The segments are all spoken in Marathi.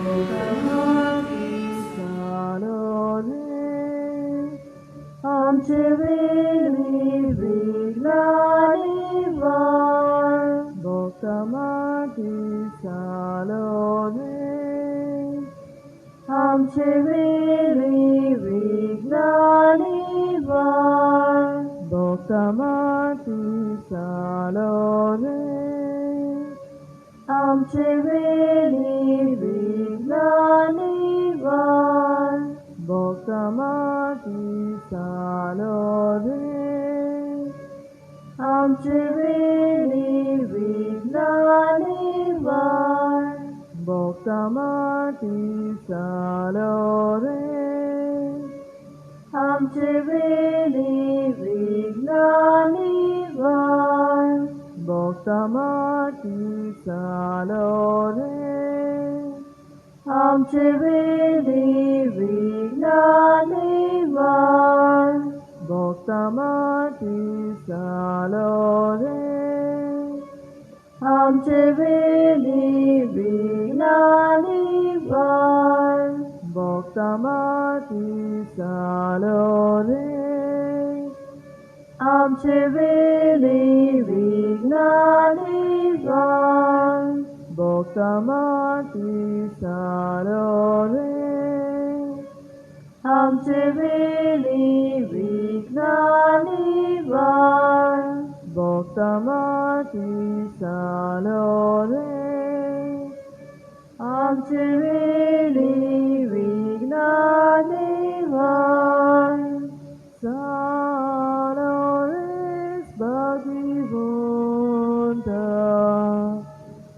भोगमाती सालोरे आमचे वेली विघ्नानी वार भोगमाती सालोरे आमचे वेली विघ्नानी वार भोगमाती सालोरे आमचे वेली विघ्नानी वार भोगमाती सालोरे आमचे वेली विघ्नानी वार भोगमाती सालोरे आमचे वेली विघ्नानी वार भोगमाती सालोरे आमचे वेली विघ्नानी वार भोगमाती सालोरे आमचे वेली विघ्नानी वार भोगमाती सालोरे आमचे वेली विघ्नानी वार भोगमाती सालोरे आमचे वेली विघ्नानी वार भोगमाती सालोरे आमचे वेली विघ्नानी वार Salores Bhagavanta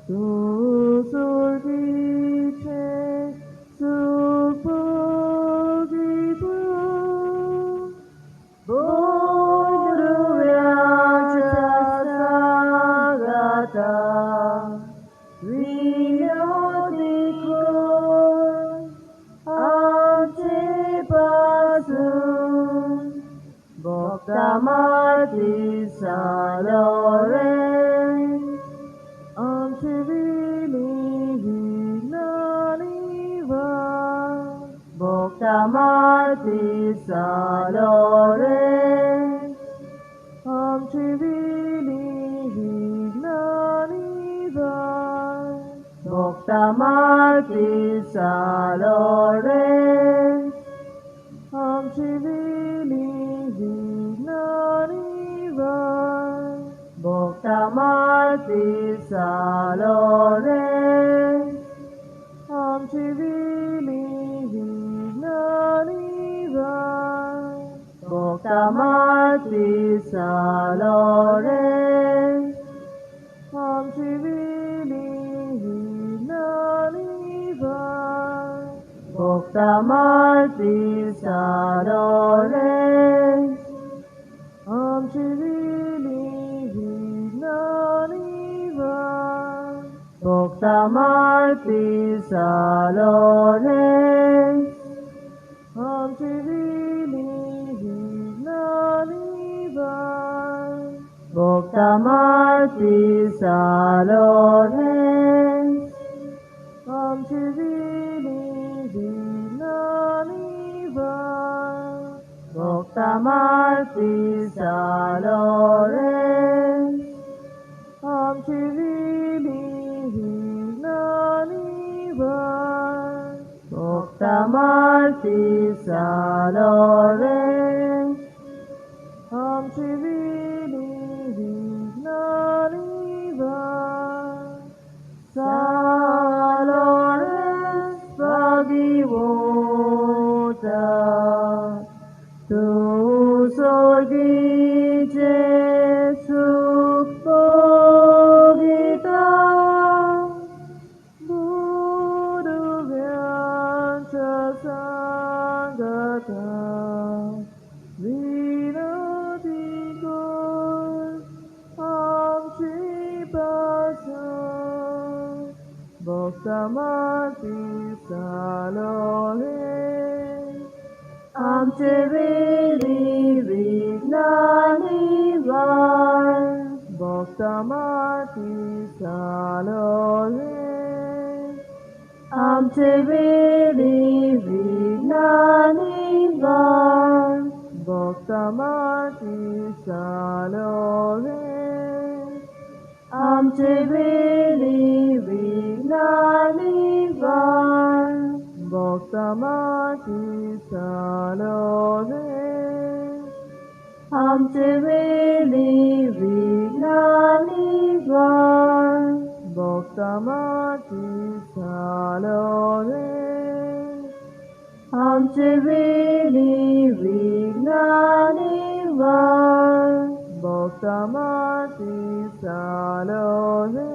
Tu Surgice Supogito Bodhuryacha Sagata Vinodiko Amche Pasun Bhoktamati salore amche veli vignani var Bhoktamati salore amche veli vignani var Bhoktamati salore amche veli Bhoktamati salore amche veli vignani var Bhoktamati salore amche veli vignani var Bhoktamati salore amche veli vignani var Bhoktamati salore amche veli vignani var Bhoktamati salore amche veli vignani var Bhoktamati salore amche veli vignani var Bhoktamati salore amche veli vignani var Salores Bhagavanta Tu Surgice Supogita Bodhuryacha Sagata Vinodiko Amche Pasun Bhoktamati salore amche veli vignani var Bhoktamati salore आमचे वेली विज्ञानी वार भक्ता माती सालोरे आमचे वेली विज्ञानी वार भक्ता माती सालोरे आमचे वेली विज्ञानी वार भक्ता माती सालोरे आमचे वेली विज्ञानी वार भक्ता माती सालोरे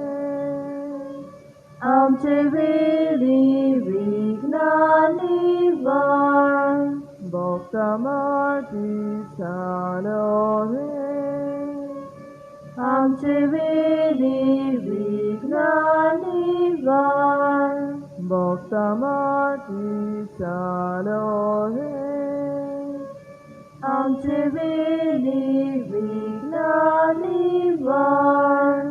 आमचे वेली विज्ञानी वार भक्ता माती सालोरे आमचे वेली विज्ञानी वार भक्ता माती सालोरे आमचे वेली विज्ञानी वार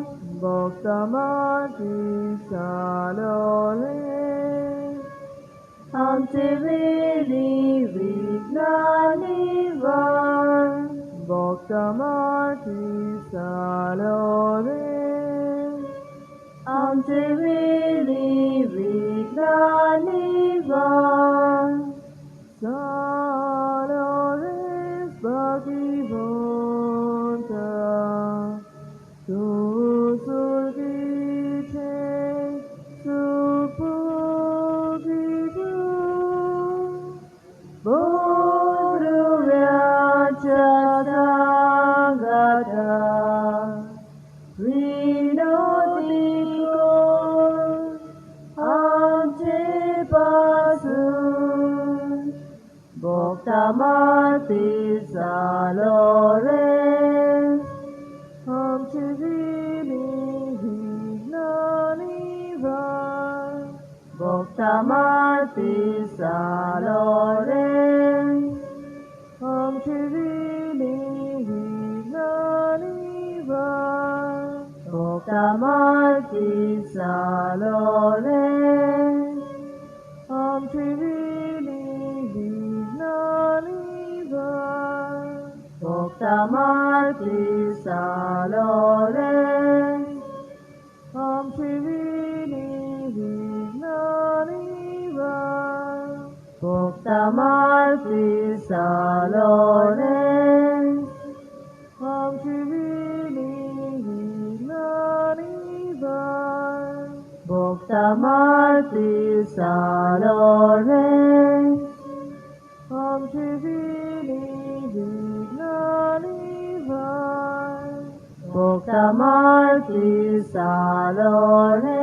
भक्ता माती सालोरे आमचे वेली विज्ञानी वार भक्ता माती सालोरे आमचे वेली विज्ञानी वार सालोरे भगवंता tu surgite supugito bodhuryacha sangata vinodiko amche pasun bhakta mati salore आमचे वेली विज्ञानी वार भक्ता माती सालोरे आमचे वेली विज्ञानी वार भक्ता माती सालोरे आमचे वेली विज्ञानी वार भक्ता माती सालोरे आमचे वेली विज्ञानी वार भक्ता माती सालोरे आमचे वेली विज्ञानी वार भक्ता माती सालोरे आमचे वेली विज्ञानी वार भक्ता माती सालोरे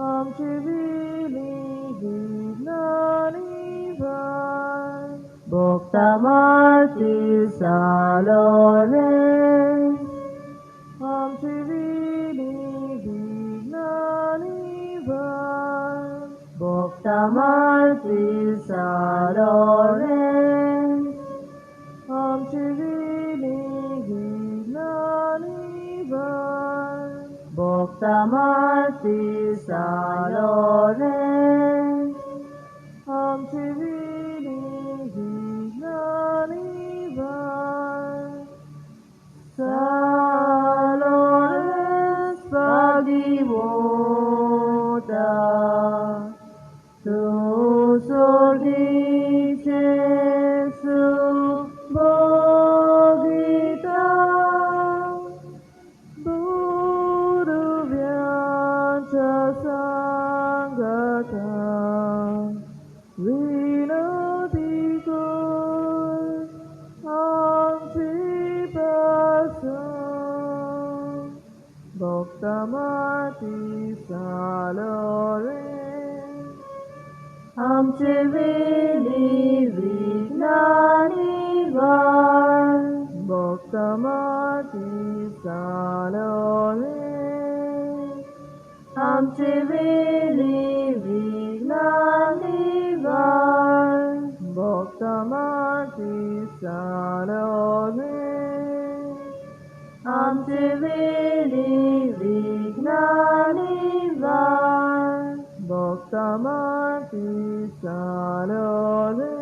आमचे वेली विज्ञानी वार भक्ता माती सालोरे आमचे वेली विज्ञानी वार भक्ता माती सालोरे आमचे वेली विज्ञानी वार भक्ता माती सालोरे आमचे वेली विज्ञानी वार सालोरे भगवंता tu surgite supugito bodhuryacha sangata vinodiko amche pasun bhakta mati salore आमचे वेली विज्ञानी वार भक्ता माती सालोरे आमचे वेली विज्ञानी वार भक्ता माती सालोरे आमचे वेली विज्ञानी वार माती चालवले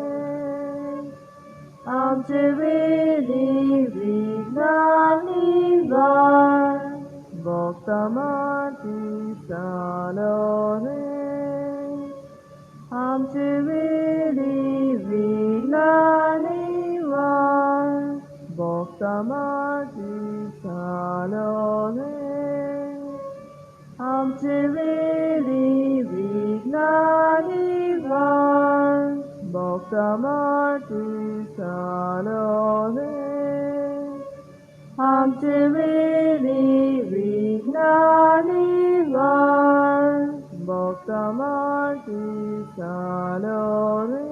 आमचे वेली विघ्न निवार भक्त माती चालवले आमचे वेली विघ्न निवार भक्त माती चालवले आमचे वेली विघ्न निवार भक्त माती चालवले आमचे वेली विघ्न निवार भक्त माती चालवले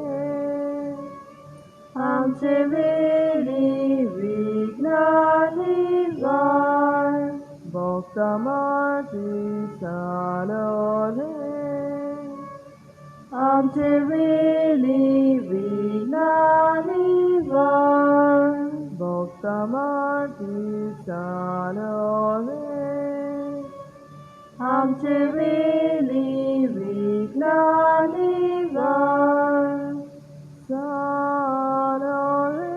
आमचे वेली विघ्न निवार भक्त माती चालवले आमचे वेली विघ्न निवार भक्त माती चालवले आमचे वेली विघ्न निवार चालवले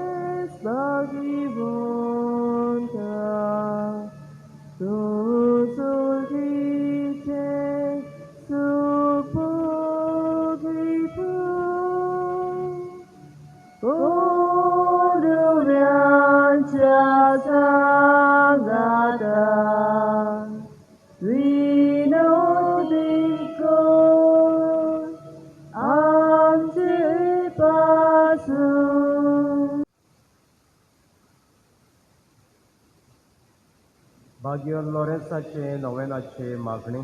भाग्य लोरेन्साचे नोवेनाचे मागणी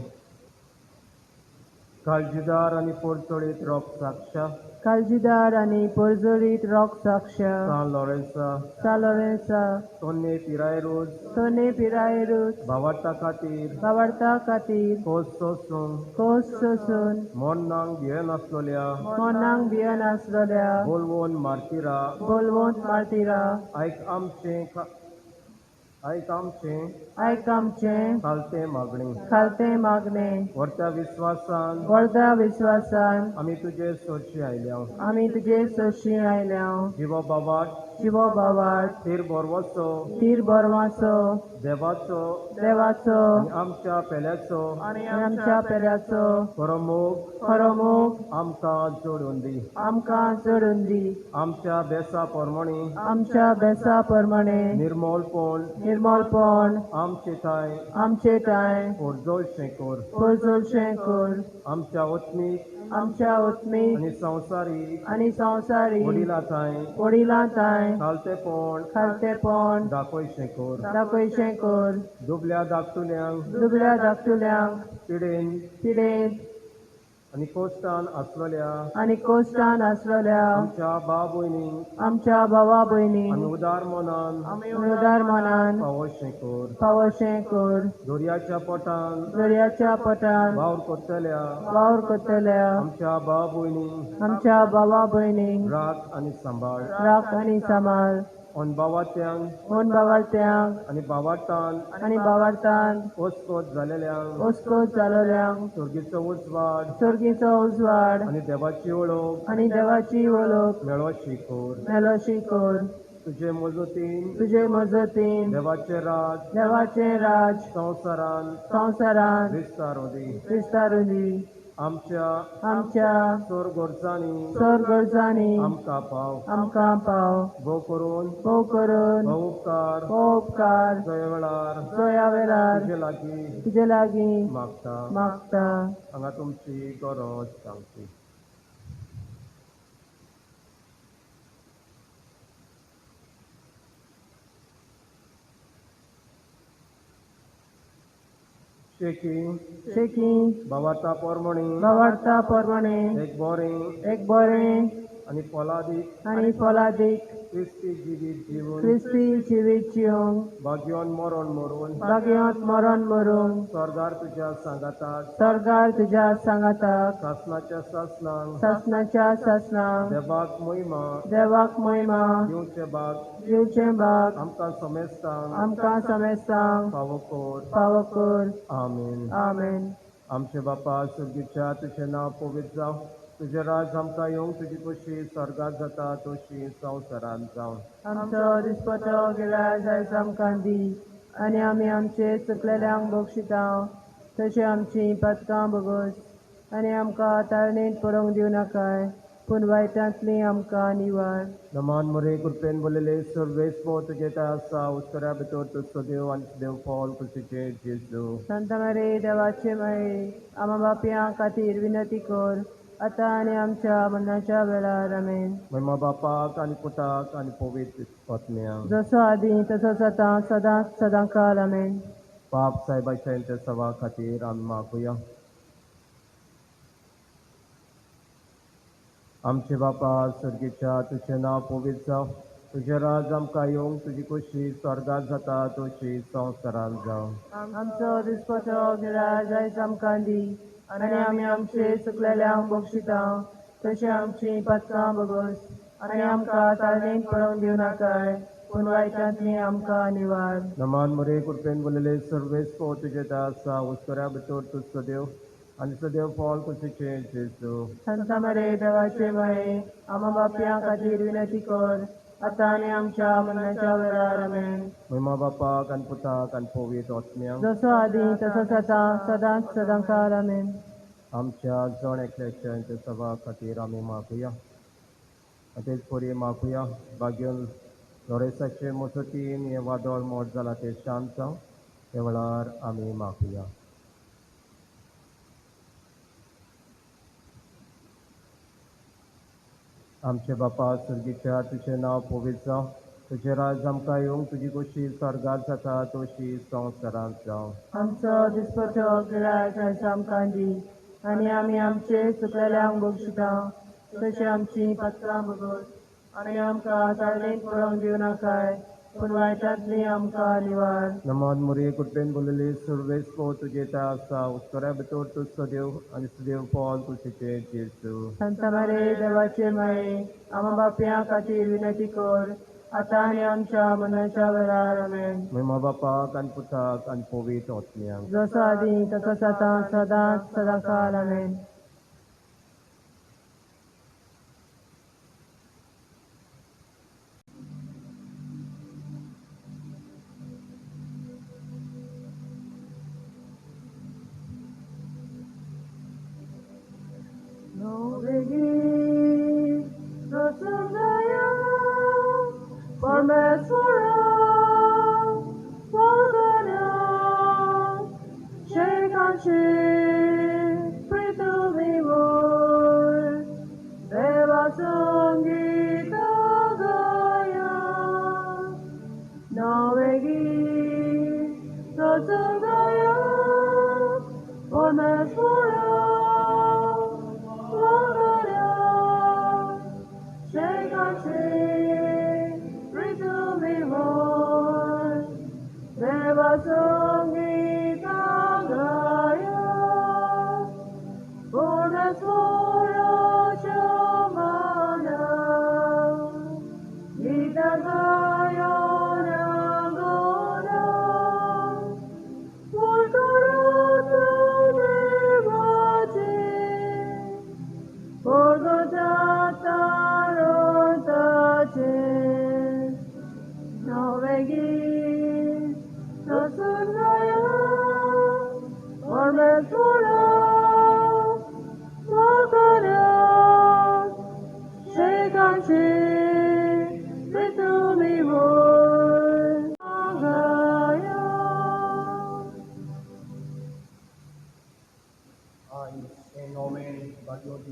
काळजीदार आणि पोरचोळीत रोग साक्ष काळजीदार आणि पोरजोळीत रोग साक्ष सान लोरेन्सा तोने तोने पिरायरूस भावार्था खातीर कोस सोसून मोन्नांग भियेन आसलेल्या बोलवोन मारतिरा आयक आमचे खालते मागणे व्हडल्या विश्वासान आमी तुजे सोशी आयल्या जिवो बाबाट तीर बोरवाचो देवाचो आमच्या पेल्याचो खरो मोग आमकां जोडून दी आमच्या बेसा परमणे निर्मलपण आमचे ताय पोरजोळशें कोर आमच्या ओत्मीक आनी संवसारी वडिलां ताय खालतेपण दाखोयशें कोर दुबल्या धाकटुल्यांक पिडेन आनी कोस्टान आसलेल्या आमच्या भावा भयणींक आमी उदार मनान फावोशें कोर दर्याच्या पोटान वावर कोत्तल्या आमच्या भावा भयणींक राख आनी सांबाळ भावार्थ्यांक आनी भावार्थान ओस्कोत जालेल्यांक सुर्गीचो उजवाड आनी देवाची वळख मेळोशी कोर तुजे मजतीन देवाचे राज संवसारान विस्तारुदी आमच्या सोरगोरजांनी आमकां पाव भोव करून उपकार जया वेळार तुजे लागीं मागता हांगा तुमची गरज सांगची शेकी भावार्था पोरमणे एक बरें आनी फलादीक क्रिस्ती जिवीत जिवंक भाग्योन मरण मरून स्वर्गार तुज्या सांगाताक सासनाच्या सासनांक देवाक महिमा दिवचे भाग आमकां समेस्तांक फावो कोर आमेन आमचे बापा सुर्गीच्या तुझें नांव पवित्र जावं, तुझे राज आमकां येवंक, तुजी कशी स्वर्गांत जाता तशी संवसारांत जावं. आमचो दिसपतो गिराय आयज आमकां दी, आनी आमी आमचे चुकलेल्यांक बक्षिता, तशी आमची पथकां बगस, आनी आमकां तारणेंत पडोवंक दिवं नाकाय, पूण वायटांतली आमकां निवार. नमान मोरे कृपेन बोलेले सर्वेस्पो तुझे त्या आसा, उत्तऱ्या भितर तुजो देव आनी देव पॉल कुशीचे जेजू. संत मारे देवाचे माये, आमा बापयां खातीर विनंती कर, आतां आनी आमच्या मरणाच्या वेळार आमेन. महिमा बापाक आनी पुताक आनी पवित्र आत्म्याक. जसो आदी तसोच आतां सदांच सदांकाल आमेन. पाप साहेबाच्या त्या सभा खातीर आमी मागुया. आमचे बापा सर्गीच्या तुझें नांव पवित्र जावं, तुझे राज आमकां येवंक, तुजी कशी स्वर्गांत जाता तशी संवसारांत जावं. आमचो दिसपतो गिराय आयज आमकां दी, आनी आमी आमचे चुकलेल्यांक बक्षिता, तशी आमची पथकां बगस, आनी आमकां तारणेंत पडोवंक दिवं नाकाय, पूण वायटांतली आमकां निवार. नमान मोरे कृपेन बोलेले सर्वेस्पो तुझे त्या आसा, उत्तऱ्या भितर तुजो देव आनी सदैव पॉल कुशीचे जेजू. संत मारे देवाचे माये, आमा बापयां खातीर विनंती कर, आतां आनी आमच्या मरणाच्या वेळार आमेन. महिमा बापाक आनी पुताक आनी पवित्र आत्म्याक. जसो आदी तसोच आतां सदांच सदांकाल आमेन. आमच्या जण एकल्याच्या त्या सभा खातीर आमी मागुया. तेच परी मागुया भाग्यन लोरेसाचे मसतीन हे वादळ मोठ जाला ते शांत जावं, हे वेळार आमी मागुया. आमचे बापा सर्गीच्या तुझें नांव पवित्र जावं, तुझे राज आमकां येवंक, तुजी कशी स्वर्गांत जाता तशी संवसारांत जावं. आमचो दिसपतो गिराय आयज आमकां दी, आनी आमी आमचे चुकलेल्यांक बक्षिता, तशी आमची पथकां बगस, आनी आमकां तारणेंत पडोवंक दिवं नाकाय, पूण वायटांतली आमकां निवार. नमान मोरे कृपेन बोलेले सर्वेस्पो तुझे त्या आसा, उत्तऱ्या भितर तुजो देव आनी सदैव पॉल कुशीचे जेजू. संत मारे देवाचे माये, आमा बापयां खातीर विनंती कर, आतां आनी आमच्या मरणाच्या वेळार आमेन. महिमा बापाक आनी पुताक आनी पवित्र आत्म्याक. जसो आदी तसोच आतां सदांच सदांकाल आमेन.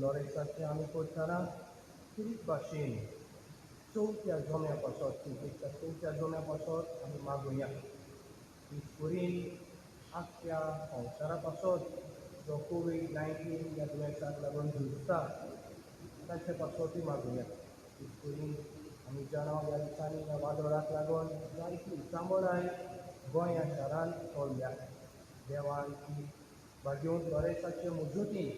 लोरेसाचे आमी करतना किरीत भाशेन चवथ्या जोम्या पासत चवथ्या जोम्या पासत आमी मागुया. इसपुरीन आख्या संवसारा पासत जो कोविड-19 ह्या दुयेंसाक लागून झुजता ताचे पासतूय मागुया. इसपुरीन आमी जाणा ह्या दिसांनी ह्या वादळाक लागून जायती सामोराय गोंया शारांत चोरल्या. देवान ती भाग्योन लोरेसाचे मुजती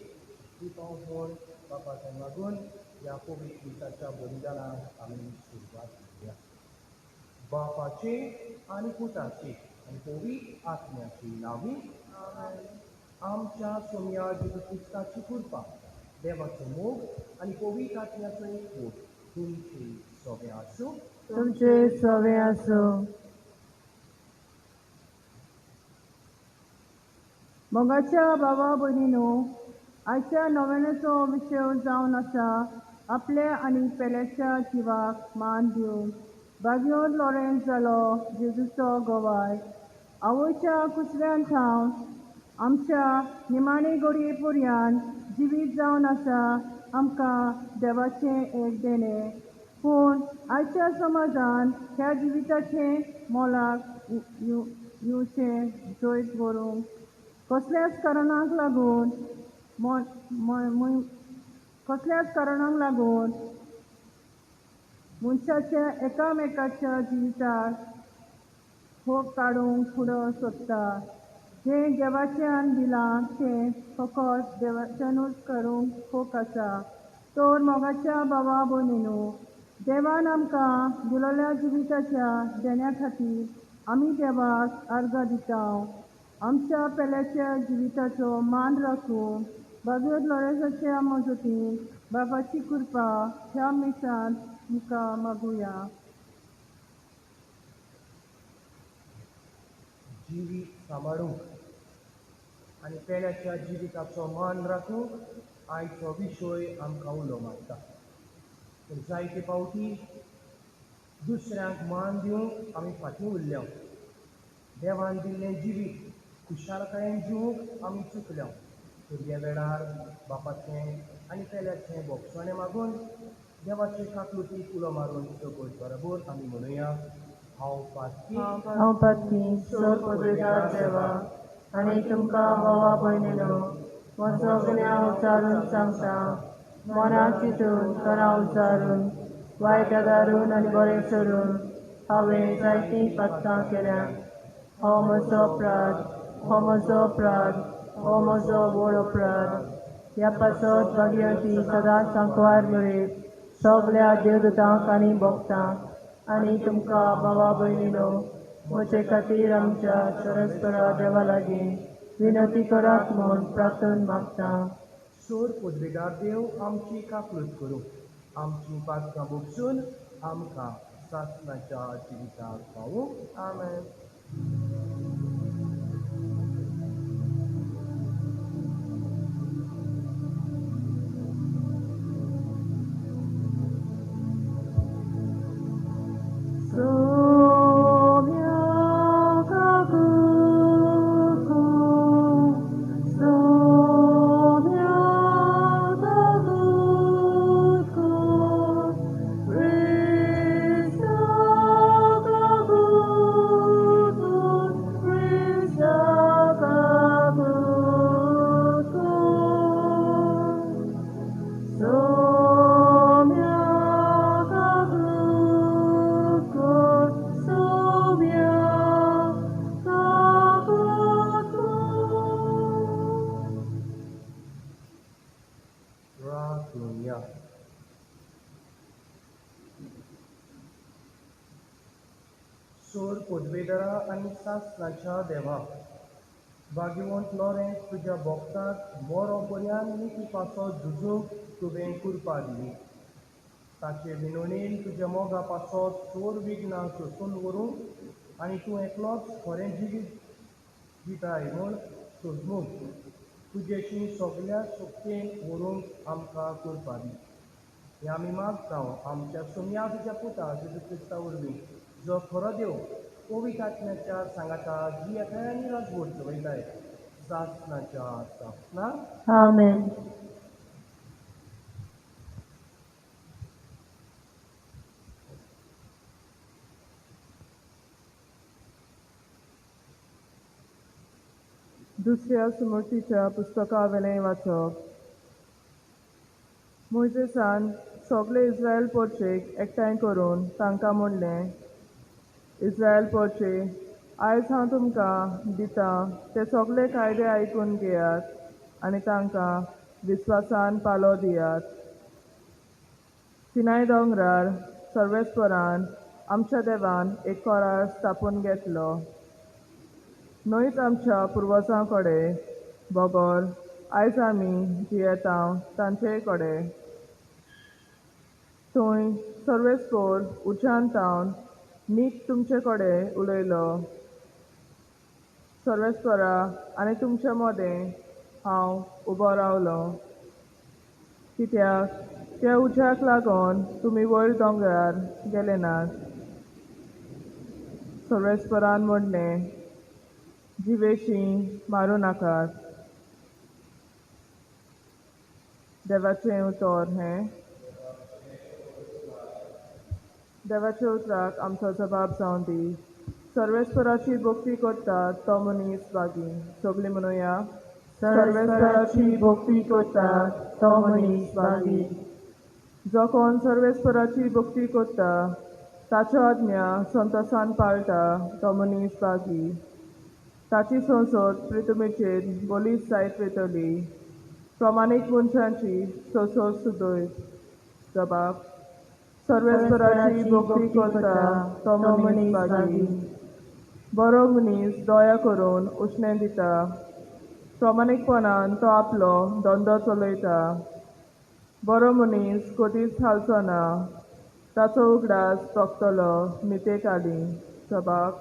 ती पावस म्हूण बापाक लागून ह्या कोवीड दिसाच्या बलिदानाक आमी सुरवात केल्या. बापाची आनी पुताची आनी पवित्र आत्म्याची नांवी आमच्या सोम्या जेजू क्रिस्ताची कृपा देवाचो मोग आनी पवित्र आत्म्याचो एकवट तुमचे सगळे आसूं. तुमचे सवे आसूं. मोगाच्या भावा भयणीनो, आयच्या नोवेनाचो विशय जावन आसा आपले आनी पेल्याच्या जिवाक मान दिवन बागयोन लॉरेन्स जालो जेजूचो गोवाय. आवयच्या कुसऱ्यान थावन आमच्या निमाणे घडये पर्यान जिवीत जावन आसा आमकां देवाचें एक देणें. पूण आयच्या समाजान ह्या जिविताचें मोलाक येवचें जैत व्हरूंक कसल्याच कारणांक लागून मनशाच्या एकामेकाच्या जिविताक खोक काडूंक फुडो सोदता. जें देवाच्यान दिलां तें फकत देवाच्यानूच करूंक खोक आसा. तर मोगाच्या भावा भयणीनो, देवान आमकां दिलोल्या जिविताच्या देण्या खातीर आमी देवाक अर्घ दिता. आमच्या पेल्याच्या जिविताचो मान राखून बागयोन लॉरेन्साच्या मजतीन बाबाची कृपा ह्या मिसान आमकां मागुया. जिवीत सांबाळूंक आनी पेल्याच्या जिविताचो मान राखूंक आयचो विशय आमकां उलो मारता. पूण जायते फावटी दुसऱ्यांक मान दिवंक आमी फाटीं उरल्या. देवान दिल्लें जिवीत खुशालकायेन जिवंक आमी चुकल्या. पुर्गे वेळार बापाचें आनी पेल्याचें भोगसणें मागून देवाचे काकलुटीक उलो मारून सकयल बरोबर आमी म्हणुया, हांव पातकी हांव पातकी सोर पदवेदार देवा आनी तुमकां भावा भयणीनो, म्हजो गुन्या उचारून सांगता. मना चिंतून करा उचारून वायट आदारून आनी बरें सरून हांवें जायतीं पातकां केल्यात. हो म्हजो अपराध, हो म्हजो अपराध, हो म्हजो व्हड अपराध. ह्या पासत भागयती सदांच सांकवार मेळीत सगल्या देवदूतांक आनी भक्तांक आनी तुमकां भावा भयणीनो, म्हजे खातीर आमच्या सरस्वरा देवा लागीं विनंती करात म्हूण प्रार्थना मागता. सोर पदवेदार देव आमची काकलूट करूं, आमची पातकां भोगसून आमकां सासणाच्या जिविताक पावूंक. आमेन. प्रार्थना. सोर पदवेदारा आनी सासणाच्या देवा, भाग्यवंत लॉरेन्स तुज्या भोगताक बरो पर्यान नीती पासत झुजूंक तुवें कृपा दिली. ताचे विनोणेन तुज्या मोगा पासत चोर विघ्नां सोंसून व्हरूंक आनी तूं एकलोच खरें जिवीत दिताय म्हूण सोदूंक तुजेशी सगल्या शक्तीन व्हरूंक आमकां कृपा दी. हें आमी मागता आमच्या सोम्या तुज्या पुता जेजू क्रिस्ता वरवीं, जो खरो देव पवित्र आत्म्याच्या सांगाता जी एकल्यानी राजवट चलयताय सासणाच्या सासणाक. आमेन. दुसऱ्या सुमतीच्या पुस्तका वेलें वाचप. मोइजेसान सगळे इस्रायल पोरचेक एकठांय करून तांकां म्हणलें, इस्रायल पोरचे, आयज हांव तुमकां दिता ते सगळे कायदे आयकून घेयात आनी तांकां विस्वासान पालो दियात. सिनाय दोंगरार सर्वेस्परान आमच्या देवान एक कोरार स्थापून घेतलो. न्हंयच आमच्या पुर्वजां कडेन बोगोर आयज आमी जियेता तांचे कडेन थंय सर्वेस्पोर उच्चांतावन मीक तुमचे कडेन उलयलो सर्वेस्परा आनी तुमचे मदें हांव उबो रावलो कित्याक त्या उज्याक लागून तुमी वयर दोंगरार गेले नात सर्वेस्परान म्हणलें जिवेशीं मारूं नाकात देवाचें उतर हें देवाच्या उतराक आमचो जबाब जावन दी सर्वेस्पराची भक्ती करता तो मनीस बागी सगळीं म्हणुया सर्वेस्पराची भक्ती करता तो मनीस भागी जो कोण सर्वेस्पराची भक्ती करता ताच्यो आज्ञा संतोशान पाळटा तो मनीस बागी ताची संसद प्रितमेचेर बोलीस जायत वयतली प्रमाणीक मनशांची संसद सुदयत जबाब सर्वेस्पराची भक्ती करता तो मनीस बागी बरो मनीस दया करून उश्णें दिता प्रामाणीकपणान तो आपलो धंदो चलयता बरो मनीस कधीच हालचो ना ताचो उगडास तोखतलो मितेक आली जबाब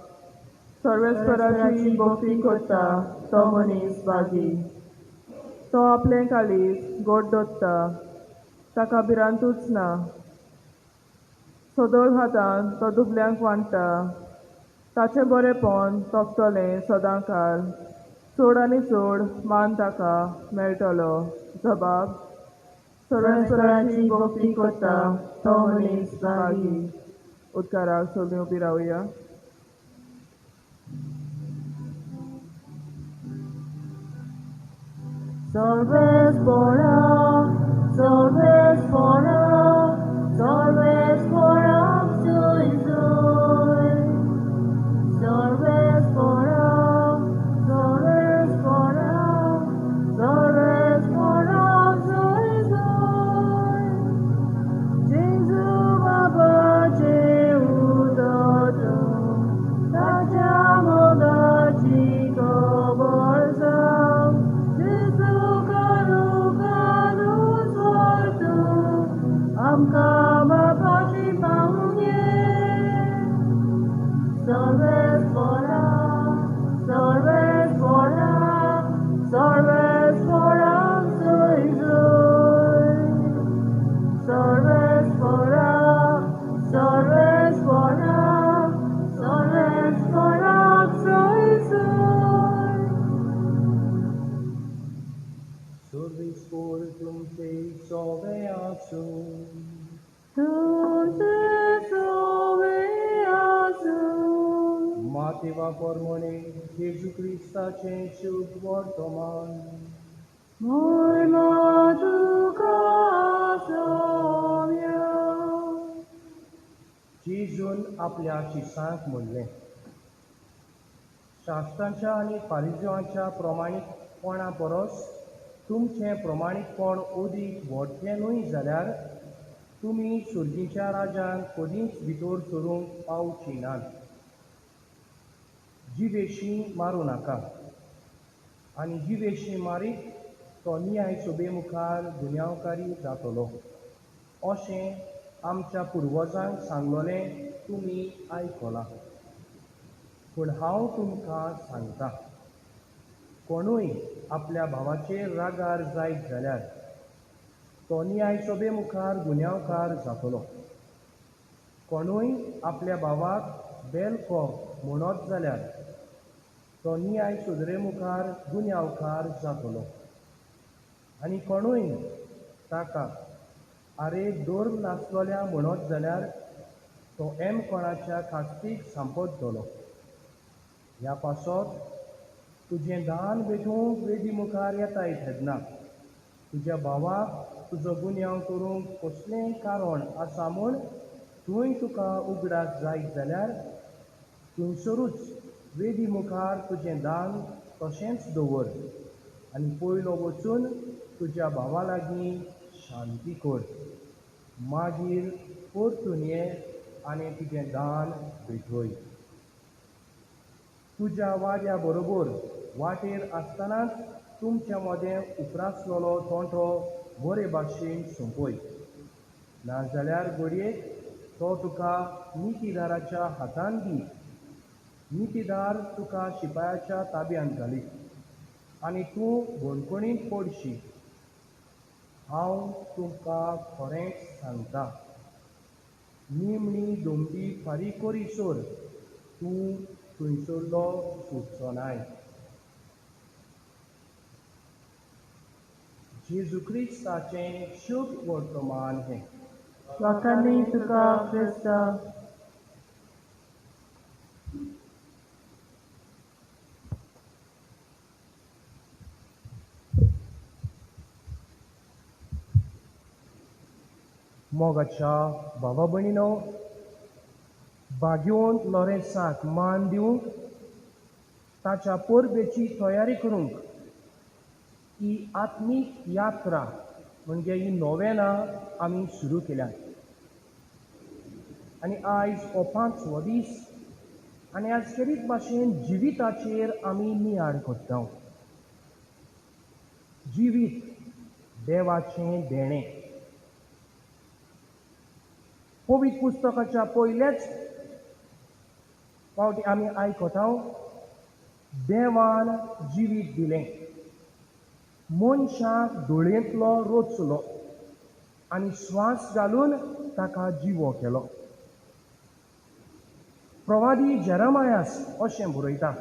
सर्वेस्पराची भक्ती करता तो मनीस बागी तो आपलें काळीज गोड दवरता ताका भिरांतूच ना सदळ हातान तो दुबल्यांक वांडटा ताचें बरेंपण तोखतलें सदांकाळ चड आनी चड मान ताका मेळटलो जबाब सर्वेस्पराची भक्ती करता तो मनीस बागी उद्गाराक सगळीं उबी रावया सर्वेस्परा, सर्वेस्परा, सर्वेस्परा, soy soy. सर्वेस्परा, सर्वेस्परा, सर्वेस्परा, soy soy. Jesu babaचे उदोतो, ताच्या मोगाची खबर सांग. जेजू करू करू सोडतो, आमकां बापाची पावूं ये. सर्वेस्परा, सर्वेस्परा, सर्वेस्परा, soy soy. सर्वेस्परा, सर्वेस्परा, सर्वेस्परा, soy soy. सर्वेस्पोर तुमचे सोवे आसूं तुमचे सोवे आसूं. मातेवा परमणे जेजू क्रिस्ताचें शुभ वर्तमान महिमा तुका सौम्या. जेजून आपल्या शिसांक म्हणलें शास्त्रांच्या आनी फारिजवांच्या प्रमाणीकपणा परस तुमचें प्रमाणीकपण अदीक व्हडलें न्हय जाल्यार तुमी सुर्गीच्या राज्यांत कधीच भितर सरूंक पावची नात जिवेशीं मारूं नाका आनी जिवेशीं मारीत तो न्याय सोबे मुखार गुन्यांवकारी जातलो अशें आमच्या पुर्वजांक सांगलोलें तुमी आयकलां पूण हांव तुमकां सांगतां कोणूय आपल्या भावाचेर रागार जायत जाल्यार तो न्याय सोबे मुखार गुन्यांवकार जातलो कोणूय आपल्या भावाक बेलको म्हणत जाल्यार तो न्याय सुदरे मुखार गुन्यांवकार जातलो आनी कोणूय ताका आरे दोर नासलोल्या म्हणत जाल्यार तो एम कोणाच्या कास्तीक सांपडटलो ह्या पासत तुजें दान भेटूंक वेदी मुखार येताय तेन्ना तुज्या भावाक तुजो गुन्यांव करूंक कसलेंय कारण आसा म्हूण थंय तुका उगडास जायत जाल्यार थंयसरूच वेदी मुखार तुजें दान तशेंच दवर आनी पयलो वचून तुज्या भावा लागीं शांती कर मागीर परतून ये आनी तुजें दान भेटय तुज्या वाड्या बरोबर वाटेर आसतनाच तुमच्या मदें उप्रासलेलो तोंटो बरे भाशेन सोंपय, नाजाल्यार घडयेक तो तुका नितीदाराच्या हातान दी. नितीदार तुका शिपायाच्या ताब्यांत घाली आनी तूं बंदखणींत पडशी. हांव तुमकां खरेंच सांगतां, निमणी दोंबी फारीक करीसर तूं थंयसरलो सुटचो नाय. जेजू क्रिस्ताचें शुभ वर्तमान हें. वाखाणी तुका क्रिस्ता. मोगाच्या भावा भयणीनो, भाग्यवंत लॉरेन्साक मान दिवंक ताच्या परबेची तयारी करूंक ही आत्मीक यात्रा म्हणजे ही नोवेना आमी सुरू केल्यात. आनी आयज हो 5वो दीस आनी आज खेरीत भाशेन जिविताचेर आमी नियाळ करता. जिवीत देवाचें देणें. पवित्र पुस्तकाच्या पयल्याच फावटी आमी आयकता, देवान जिवीत दिलें, मनशाक दोळयेंतलो रोचलो आनी स्वास घालून ताका जिवो केलो. प्रवादी जेरेमायास अशें बरयता,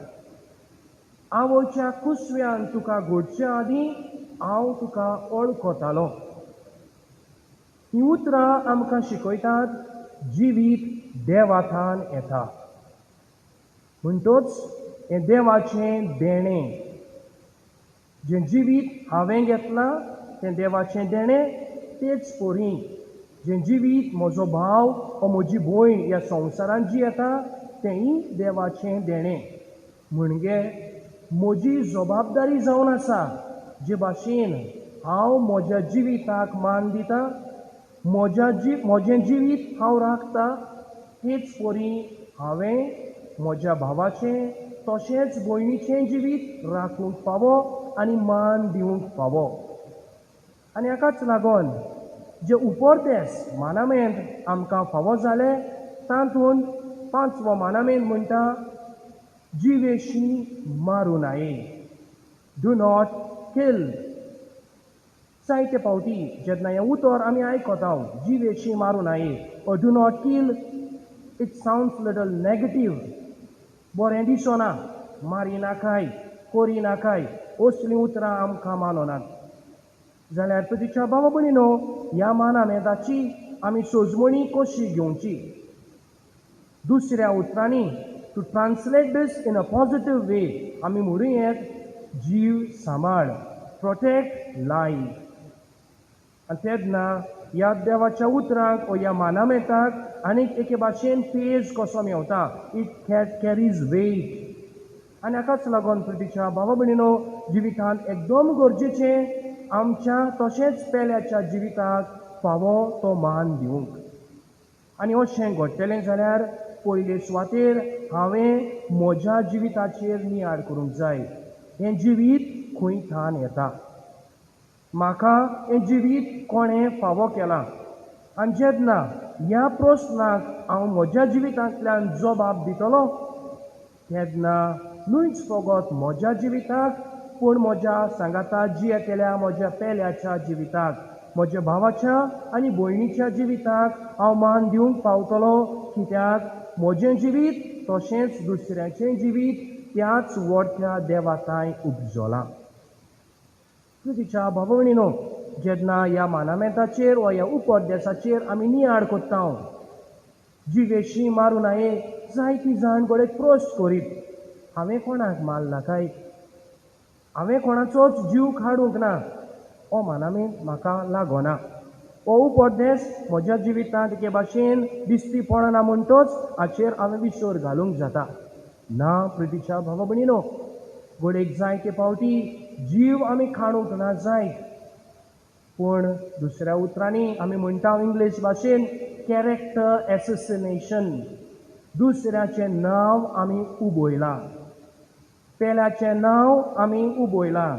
आवयच्या कुसव्यान तुका घडचे आदीं हांव तुका वळखतालो. ही उतरां आमकां शिकयतात जिवीत देवाथान येता. म्हणटच हें देवाचें देणें. जें जिवीत हांवें घेतलां तें देवाचें देणें तेच परी. जें जिवीत म्हजो भाव वा म्हजी भयण ह्या संवसारांत जी येता तेंय देवाचें देणें. म्हणजे म्हजी जबाबदारी जावन आसा जे भाशेन हांव म्हज्या जिविताक मान दितां, म्हजें जिवीत हांव राखतां, तेच परी हांवें म्हज्या भावाचें तशेंच भयणीचें जिवीत राखूंक फावो आनी मान दिवंक फावो. आनी हाकाच लागून जे उपर्तेस मानामेंत आमकां फावो जाले तातूंत 5वो मानामेंत म्हणटा, जिवेशी मारूं नये. Do not kill. जायते फावटी जेन्ना हें उतर आमी आयकता, जिवेशी मारूं नये or do not kill, it sounds little negative. बरें दिसना. मारिनाकाय, कोरिनाकाय असलीं उतरां आमकां माननात. जाल्यार तुजेच्या भावा भयणीनो, ह्या मानामेदाची आमी सोजमणी कशी घेवची. दुसऱ्या उतरांनी to translate this in a positive way आमी म्हणूं येत, जीव सांबाळ, प्रोटेक्ट लायफ. आनी तेन्ना ह्या देवाच्या उतरांक वा ह्या मानामेताक आनीक एके भाशेन पेज कसो मेवता. It carries weight. आनी हाकाच लागून प्रितीच्या भावा भयणीनो, जिवितांत एकदम गरजेचें आमच्या तशेंच पेल्याच्या जिविताक फावो तो मान दिवंक. आनी अशें घडटलें जाल्यार पयले सुवातेर हांवें म्हज्या जिविताचेर नियाळ करूंक जाय. हें जिवीत खंयच्यान येता. म्हाका हें जिवीत कोणें फावो केलां. आनी जेन्ना ह्या प्रस्नाक हांव म्हज्या जिवितांतल्यान जबाब दितलो तेन्ना न्हूच फकत म्हज्या जिविताक पूण म्हज्या सांगाता जियेतेल्या म्हज्या पेल्याच्या जिविताक, म्हज्या भावाच्या आनी भयणीच्या जिविताक हांव मान दिवंक पावतलो. कित्याक म्हजें जिवीत तशेंच दुसऱ्याचें जिवीत त्याच व्हडच्या देवाताय उपजलां. तुजेच्या भावा भयणीनो, जेन्ना ह्या मानामेताचेर वा ह्या उपदेशाचेर आमी नियाळ करता, जिवेशी मारूं नये, जायतीं जाण घडये प्रश्न करीत, हांवें कोणाक मारला काय, हांवें कोणाचोच जीव काडूंक ना, हो मानामेंत म्हाका लागना, हो उपदेश म्हज्या जिवितांत एके भाशेन दिसती पडना म्हणटच हाचेर हांवें विसर घालूंक जाता. ना प्रितीच्या भावा भयणीनो, घडयेक जायते फावटी जीव आमी काडूंक ना जाय, पूण दुसऱ्या उतरांनी आमी म्हणटा इंग्लीश भाशेन कॅरेक्टर एसेसिनेशन. दुसऱ्याचें नांव आमी उबयलां, पेल्याचें नांव आमी उबयलां,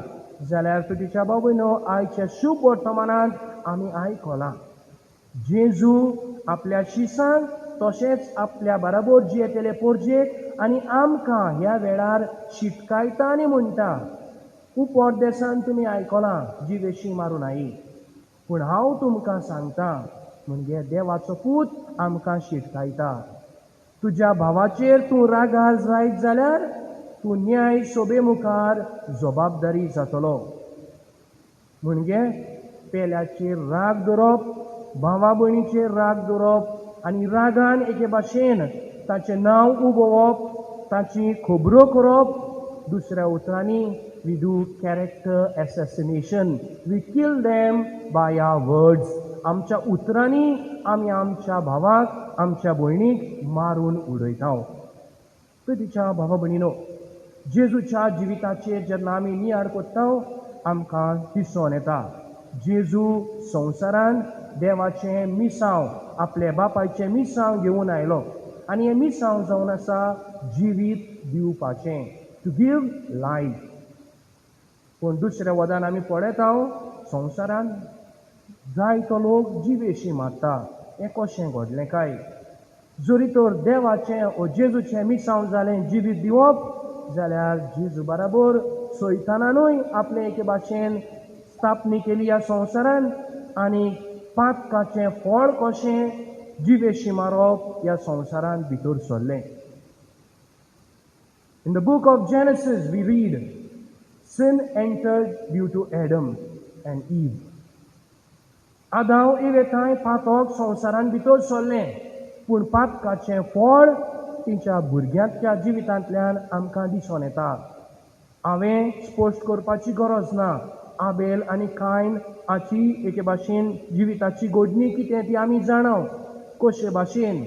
जाल्यार तुजीच्या भाव भयणो आयच्या शुभ वर्तमानांत आमी आयकलां जेजू आपल्या शिसांक तशेंच आपल्या बराबर जियेतेले पोरजेक आनी आमकां ह्या वेळार शिटकायता आनी म्हणटा उपदेसान तुमी आयकलां जिवेशी मारून आई पूण हांव तुमकां सांगतां म्हणजे देवाचो पूत आमकां शिटकायता तुज्या भावाचेर तूं रागार जायत जाल्यार तूं न्याय सोबे मुखार जबाबदारी जातलो म्हणजे पेल्याचेर राग धरप भावा भयणीचेर राग धरप आनी रागान एके भाशेन ताचें नांव उबोवप ताची खबरो करप दुसऱ्या उतरांनी we do character assassination we kill them by our words आमच्या उतरांनी आमी आमच्या भावाक आमच्या भयणीक मारून उडयता तिच्या भावा भयणीनो जेजूच्या जिविताचेर जेन्ना आमी नियाळ कोत्ता आमकां दिसून येता जेजू संवसारान देवाचें मिसांव आपल्या बापायचें मिसांव घेवन आयलो आनी हें मिसांव जावन आसा जिवीत दिवपाचें टू गीव लायफ पूण दुसऱ्या वदान आमी पळयता संवसारान जायतो लोक जिवेशी मारता हें कशें घडलें काय जरी तर देवाचें वा जेजूचें मिसांव जालें जिवीत दिवप जाल्यार जेजू बराबर सैतानानूय आपले एके भाशेन स्थापनी केली ह्या संवसारान आनी पातकाचें फळ कशें जिवेशी मारप ह्या संवसारान भितर सरलें In the book of Genesis we read sin entered due to Adam and Eve आदाव इवेताय पातक संवसारान भितर सरलें पूण पातकाचें फळ तिच्या भुरग्यांच्या जिवितांतल्यान आमकां दिसून येता हांवें स्पश्ट करपाची गरज ना आबेल आनी कायन हाची एके भाशेन जिविताची घडणी कितें ती आमी जाणव कशे भाशेन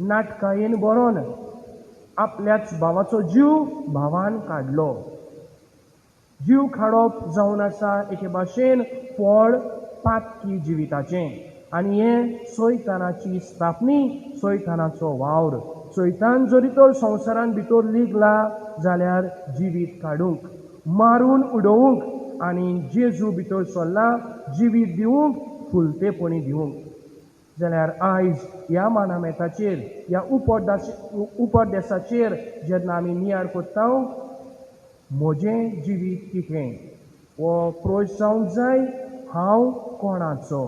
नाटकायेन बरोवन आपल्याच भावाचो जीव भावान काडलो जीव काडप जावन आसा एके भाशेन फळ पातकी जिविताचें आनी हें सैतानाची स्थापनी सैतानाचो वावर सैतान जरी तर संवसारान भितर लिगला जाल्यार जिवीत काडूंक मारून उडोवंक आनी जेजू भितर सरला जिवीत दिवंक फुलतेपणी दिवंक जाल्यार आयज ह्या मानामेताचेर ह्या उपदेशाचेर जेन्ना आमी नियाळ कोत्ता म्हजें जिवीत कितें वो प्रश्न जावंक जाय हांव कोणाचो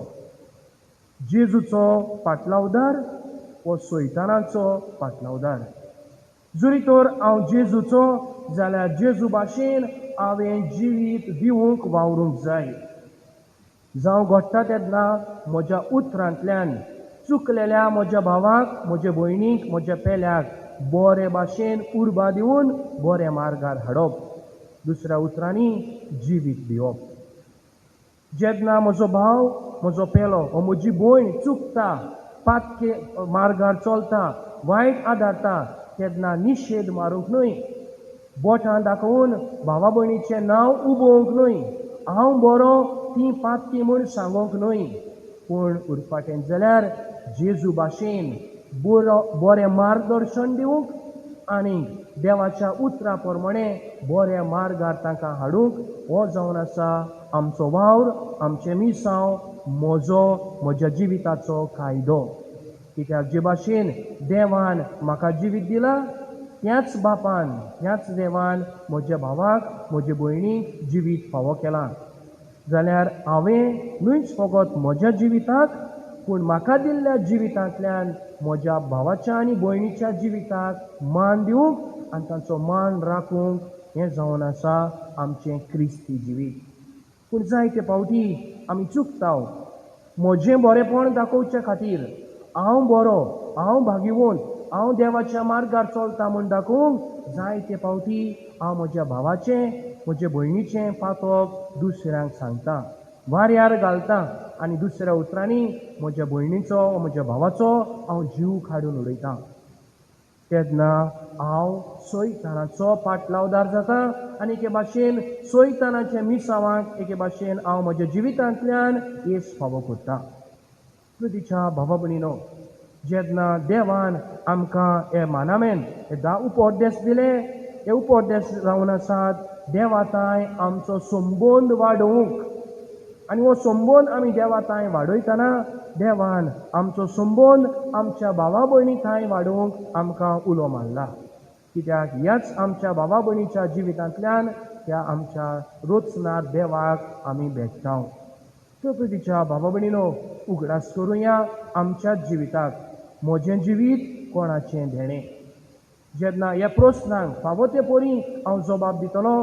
जेजूचो पाटलावदार वो सैतानाचो पाटलावदार जरी तर हांव जेजूचो जाल्यार जेजू भाशेन हांवें जिवीत दिवंक वावरूंक जाय जावं घडटा तेन्ना म्हज्या उतरांतल्यान चुकलेल्या म्हज्या भावाक म्हज्या भयणीक म्हज्या पेल्याक बरे भाशेन उर्बा दिवन बरे मार्गार हाडप दुसऱ्या उतरांनी जिवीत दिवप जेन्ना म्हजो भाव म्हजो पेलो वा म्हजी भयण चुकता पातके मार्गार चलता वायट आदारता तेन्ना निशेध मारूंक न्हय बोटां दाखोवन भावा भयणीचें नांव उबोवंक न्हय हांव बरो ती पातकी म्हूण सांगूंक न्हय पूण उरफाटें जाल्यार जेजू भाशेन बरें मार्गदर्शन दिवंक आनी देवाच्या उतरा प्रमाणे बऱ्या मार्गार तांकां हाडूंक हो जावन आसा आमचो वावर आमचें मिसांव म्हज्या जिविताचो कायदो कित्याक जे भाशेन देवान म्हाका जिवीत दिला त्याच बापान ह्याच देवान म्हज्या भावाक म्हजे भयणीक जिवीत फावो केलां जाल्यार हांवें न्हयच फकत म्हज्या जिविताक पूण म्हाका दिल्ल्या जिवितांतल्यान म्हज्या भावाच्या आनी भयणीच्या जिविताक मान दिवंक आनी तांचो मान राखूंक हें जावन आसा आमचें क्रिस्ती जिवीत पूण जायते फावटी आमी चुकता म्हजें बरेपण दाखोवचे खातीर हांव बरो हांव भाग्यवंत हांव देवाच्या मार्गार चलता म्हूण दाखोवंक जायते फावटी हांव म्हज्या भावाचें म्हजे भयणीचें पातक दुसऱ्यांक सांगता वाऱ्यार घालता आनी दुसऱ्या उतरांनी म्हज्या भयणीचो वा म्हज्या भावाचो हांव जीव काडून उडयतां तेन्ना हांव सैतानाचो पाटलावदार जाता आनी एके भाशेन सैतानाच्या मिसावांक एके भाशेन हांव म्हज्या जिवितांतल्यान येस फावो करतां तिच्या भावा भयणीनो जेन्ना देवान आमकां हे मानामेन हे 10 उपदेश दिले हे उपदेश जावन आसात देवाताय आमचो संबंद वाडोवंक आनी हो संबंद आमी देवाताय वाडयतना देवान आमचो संबंद आमच्या भावा भयणी थंय वाडोवंक आमकां उलो मारला कित्याक ह्याच आमच्या भावा भयणीच्या जिवितांतल्यान त्या आमच्या रोचनार देवाक आमी भेटता प्रकृतीच्या भावा भयणीनो उगडास करुया आमच्या जिविताक म्हजें जिवीत कोणाचें देणें जेन्ना ह्या प्रस्नांक फावो ते परी हांव जबाब दितलो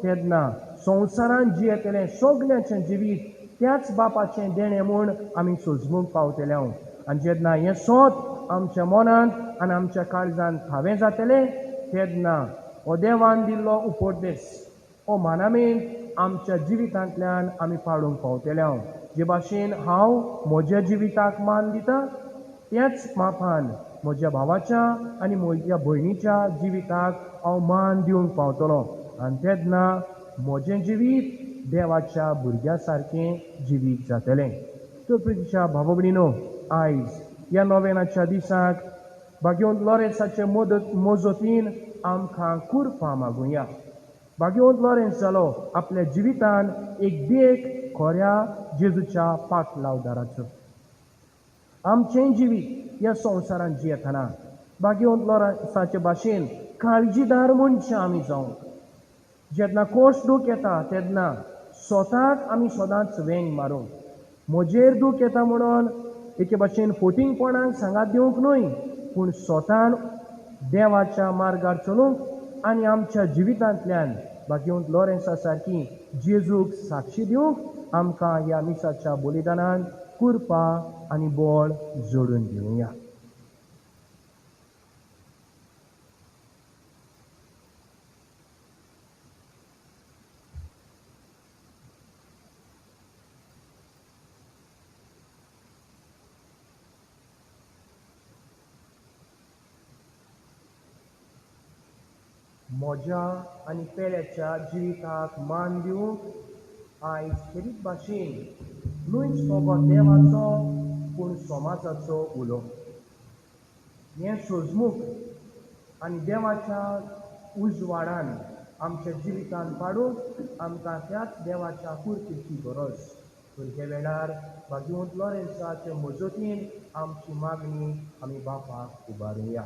तेन्ना संवसारांत जियेतलें सगळ्यांचें जिवीत त्याच बापाचें देणें म्हूण आमी सोजमूंक पावतले आनी जेन्ना हें सोत आमच्या मनांत आनी आमच्या काळजांत थावें जातलें तेन्ना हो देवान दिल्लो उपदेश हो मानामेन आमच्या जिवितांतल्यान आमी पाडूंक पावतले जे भाशेन हांव म्हज्या जिविताक मान दितां त्याच मापान म्हज्या भावाच्या आनी म्हज्या भयणीच्या जिविताक हांव मान दिवंक पावतलो आनी तेन्ना म्हजें जिवीत देवाच्या भुरग्या सारकें जिवीत जातलें प्रकृतीच्या भावा भयणीनो आयज ह्या नोवेनाच्या दिसाक भाग्यवंत लॉरेन्साचे मोजतीन आमकां कुरपां मागुया भाग्यवंत लॉरेन्स जालो आपल्या जिवितान एक देख खऱ्या जेजूच्या पाटलावदाराचो आमचें जिवीत ह्या संवसारांत जियेतना भाग्यवंत लॉरेन्साचे भाशेन काळजीदार मनशां आमी जावंक जेन्ना कोश दूख येता तेन्ना स्वताक आमी सदांच वेंग मारूंक म्हजेर दूख येता म्हणून एके भाशेन फोटिंगपणाक सांगात दिवंक न्हय पूण स्वतान देवाच्या मार्गार चलूंक आनी आमच्या जिवितांतल्यान भाग्यवंत लॉरेन्सा सारकी जेजूक साक्षी दिवंक आमकां ह्या मिसाच्या बलिदानान कुरपा आनी बळ जोडून दिवया म्हज्या आनी पेड्याच्या जिविताक मान दिवंक आयज खेरीत भाशेन न्हयच फकत देवाचो पूण समाजाचो उलो हें सोजमूक आनी देवाच्या उजवाडान आमच्या जिवितान पाडूंक आमकां त्याच देवाच्या कुर्तेची गरज पूण हे वेळार भाग्यवंत लॉरेन्साचे मजतीन आमची मागणी आमी बापाक उबारुया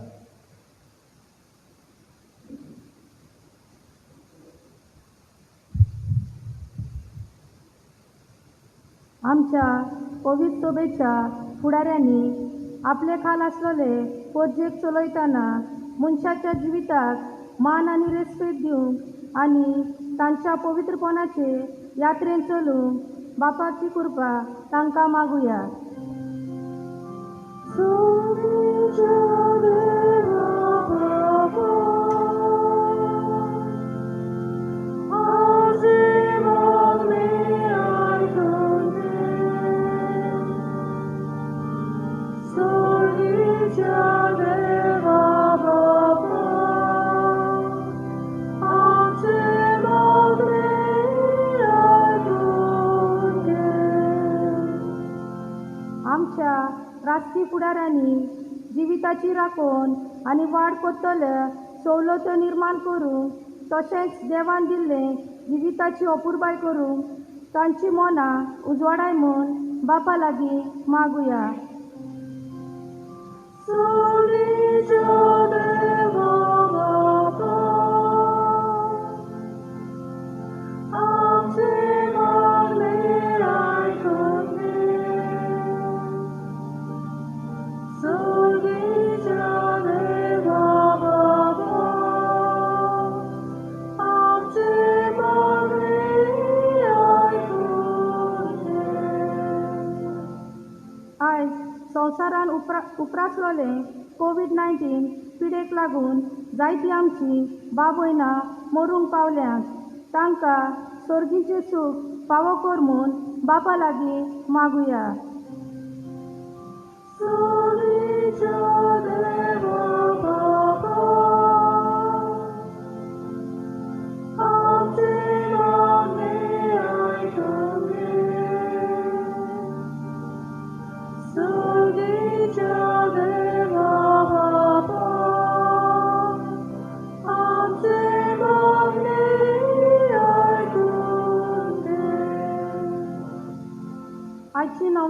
आमच्या कोवीड सोबेच्या फुडाऱ्यांनी आपले खाल आसलेले पोरजेक चलयतना मनशाच्या जिविताक मान आनी रेस्पेद दिवंक आनी तांच्या पवित्रपणाचे यात्रेन चलूंक बापाची कृपा तांकां मागुया आमच्या राजकीय फुडाऱ्यांनी जिविताची राखण आनी वाड कोत्तल्या सवलतो निर्माण करूंक तशेंच देवान दिल्लें जिविताची अपुरबाय करूंक तांची मनां उजवाडाय म्हूण बापा लागीं मागुया संवसारान उप्रासलोले कोविड-19 पिडेक लागून जायती आमची भाव भयणां मरूंक पावल्यांत तांकां सर्गीचें सूख फावो कर म्हूण बापा लागीं मागुया Amen.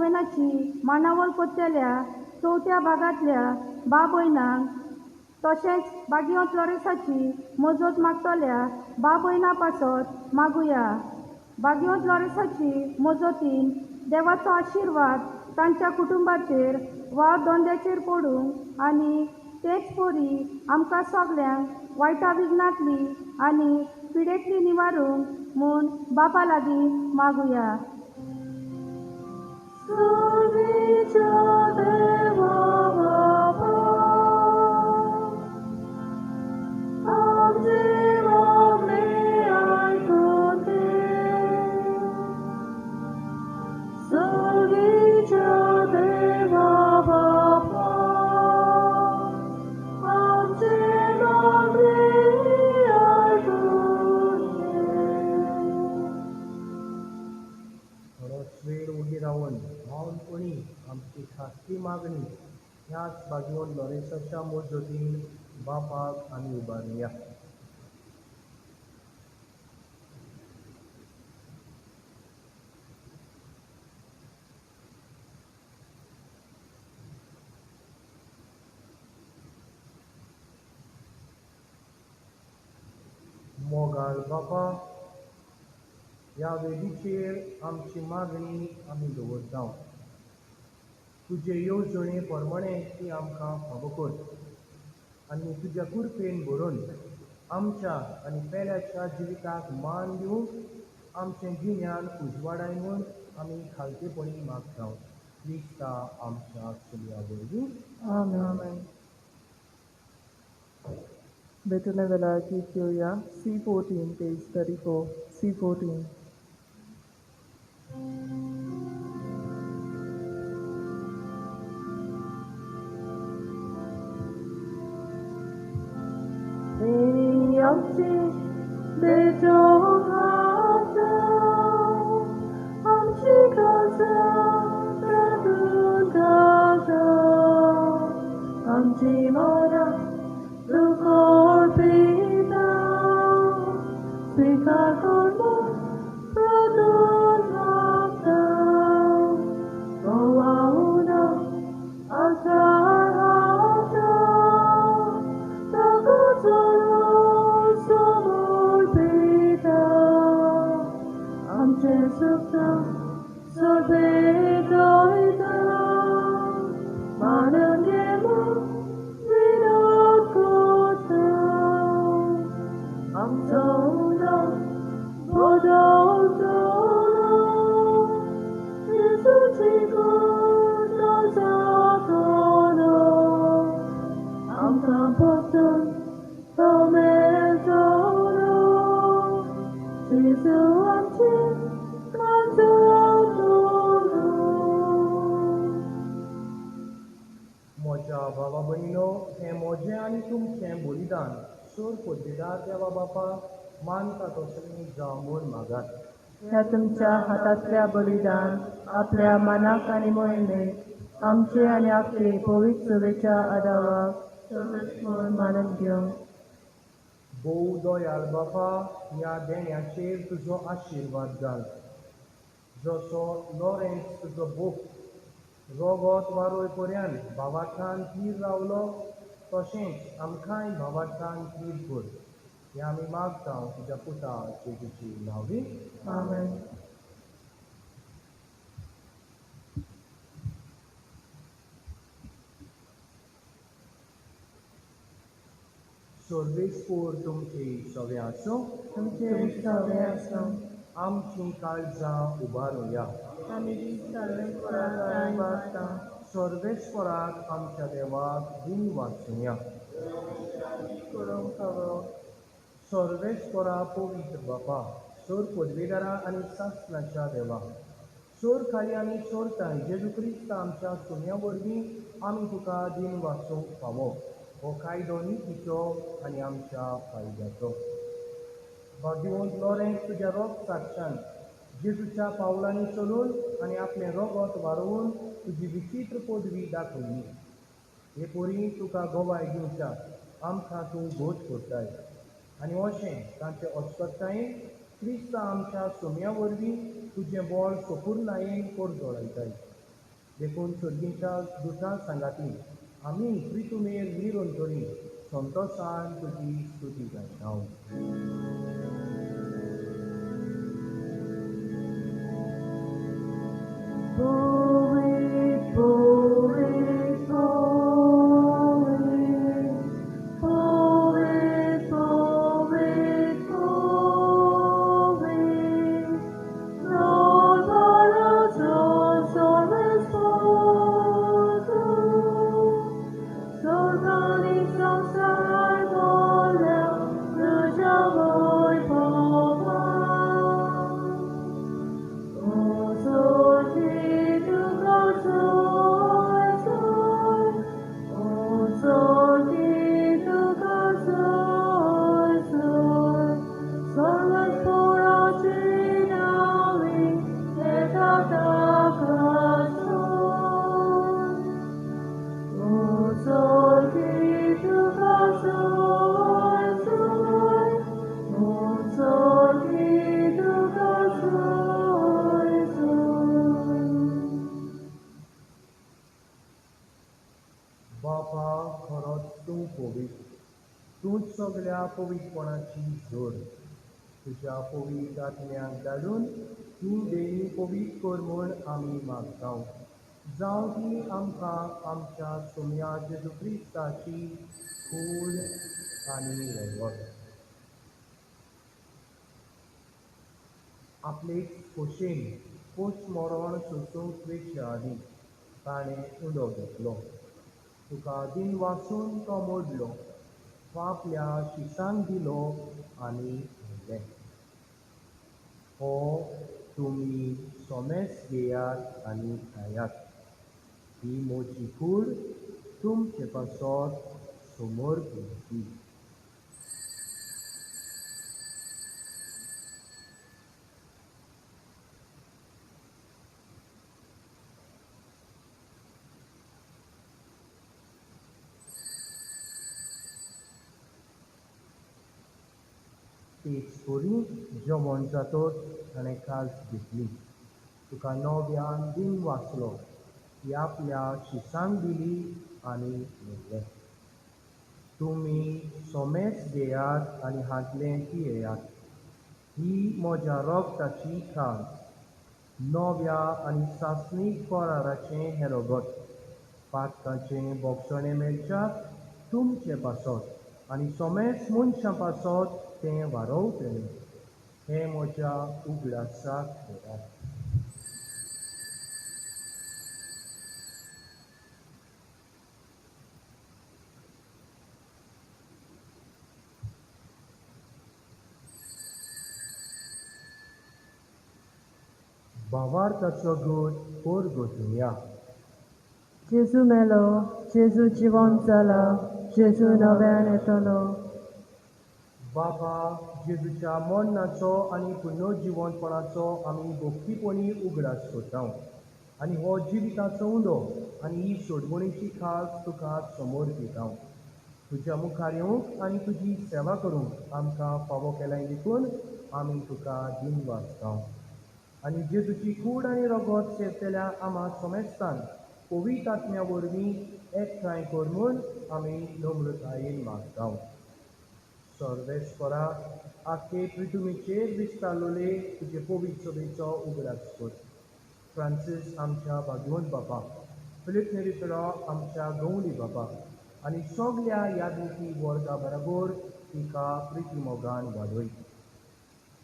नोवेनाची मांडावळ कोत्तेल्या चवथ्या भागांतल्या बा भयणांक तशेंच बागियो फ्लोरेसाची मजत मागतल्या बा भयणां पासत मागुया. बागियो फ्लोरेसाची मजतीन देवाचो आशिर्वाद तांच्या कुटुंबाचेर वा धंद्याचेर पडूं आनी तेच परी आमकां सगल्यांक वायटा विघ्नांतली आनी पिडेंतली निवारूंक म्हूण बापा लागीं मागुया. थोडोच वेळ उबी रावन मौनपणी आमची खासगी मागणी ह्याच बागियो फ्लोरेसाच्या मजतीन बापाक आमी उबारुया. मोगाळ बापा, ह्या वेदीचेर आमची मागणी आमी दवरता. तुजे येवजणे प्रमाणे ती आमकां फावो कर आनी तुज्या कृपेन भरून आमच्या आनी पेल्याच्या जिविताक मान दिवंक आमचें गिन्यान उजवाडाय म्हूण आमी खालतेपणी मागता. क्रिस्ता आमच्या चलया वरवीं. Amen. Better Vela Kikuya, C14, page 34, C14. आमची बेजोगाचा आमची काजा रडून काजा आमची मोरा दुखोर पिता स्वीकार करून प्रदून मागता ओवाउना आजार हाता आमचे सुख सोबे दोयता मानून घेमू विरोध कोता आमचो उलो बोदोवचो येसूची कोता जातलो आमकां फक्त Tometoro, Jesu amche kanzoro. म्हज्या भावा भयणीनो, हें म्हजें आनी तुमचें बलिदान सोर पद्दीदार देवा बापा मानता तसलें जावं म्हूण मागात. ह्या तुमच्या हातांतल्या बलिदान आपल्या मनाक आनी मोहिमेक आमचे आनी आपले पवित्र सभेच्या आदाराक म्हूण मानत घेवंक. भोव दयाळ बापा, ह्या देण्याचेर तुजो आशिर्वाद घाल. जसो लॉरेन्स तुजो बूक रोगोत वारोय पर्यंत भावार्थान थीर रावलो, तशेंच आमकांय भावार्थान थीर कर. हें आमी मागता तुज्या पुता जेजूची नांवी. आमेन. सर्वेस्पोर तुमचे सवे आसूं. तुमचे सवे आसूं. आमचीं काळजां उबारुया. आमी सर्वेस्पराक वागता. सर्वेस्पराक आमच्या देवाक दिन वाचुया. करूंक हवो. सर्वेस्परा पवित्र बापा, सोर पदवेदारा आनी सासणाच्या देवा, सोर खाली आनी सोरताय जेजू क्रिस्त आमच्या सुन्या वरवीं आमी तुका दिन वाचूंक फावो. हो कायदो नितीचो आनी आमच्या फायद्याचो. भाग्यवंत लॉरेन्स तुज्या रोग साक्षान जेजूच्या पावलांनी चलून आनी आपलें रोगोत वारोवन तुजी विचित्र पदवी दाखयली. हे पोरी तुका गोवाय दिवच्या आमकां तूं घोट करताय आनी अशें तांचे अस्पतायेन क्रिस्त आमच्या सुम्या वरवीं तुजें बोळ सपूर्णायेन परजोळयताय. देखून सर्गीच्या दुता सांगाती आमी प्रितुमेर निरोन तरी संतोषान तुजी स्तुती गायता Poet, poet, poet, poet, poet, poet. Lord, for us all responsible. S'organisant salvateur, le Javoy Papa. बापा खरोच तूं पवित्र तूंच सगळ्या पवित्रपणाची जोड तुज्या पवित्र आत्म्याक धाडून ती देणी पवित्र कर म्हूण आमी मागता जावं ती आमकां आमच्या सोम्या जेजू क्रिस्ताची कूड आनी रगत आपले खोशेन पोस्टमॉर्टम सोंसूंक वेच्या आदीं ताणें उलो घेतलो तुका दिन वाचून तो मोडलो आपल्या शिसांक दिलो आनी म्हणलें हो तुमी सोमेस घेयात आनी खायात ही म्हजी कूड तुमचे पासत समोर करची तेच करून जेवण जातोच ताणें कास घेतली तुका नव्यान दिन वाचलो ती आपल्या शिसांक दिली आनी म्हणलें तुमी सोमेस घेयात आनी हातलें पियेयात ही म्हज्या रोगताची खास नव्या आनी सासणीक कराराचें हें रगत पातकाचें बोगसणें मेळच्याक तुमचे पासत आनी सोमेस मनशां पासत तें वारोवतलें हें म्हज्या उगडासाक करात भावार्थाचो गोड कोर गोठुया Jesu melo, Jesu जिवंत जाला, Jesu नव्यान येतलो. बाबा जेजूच्या मरणाचो आनी पुनर्जिवंतपणाचो आमी भक्तीपणी उगडास करता आनी हो जिविताचो उंडो आनी ही सोडवणेची खास तुका समोर दिता तुज्या मुखार येवंक आनी तुजी सेवा करूंक आमकां फावो केल्याय देखून आमी तुका दिन वाचता आनी जेजूची कूड आनी रगत सेवतल्या आमा सोमेस्तान पवित्र आत्म्या वरवीं एकठांय कर म्हूण आमी नम्रतायेन मागता सर्वेस्परा आख्खे पृथ्वीचेर विस्तारलोले तुजे पवित्र सभेचो उगडास कर फ्रांसीस आमच्या भाग्यवंत बाबा फिलीप नेरीतलो आमच्या गवळी बाबा आनी सगळ्या यादविकी वर्गा बरोबर तिका प्रिती मोगान वाडय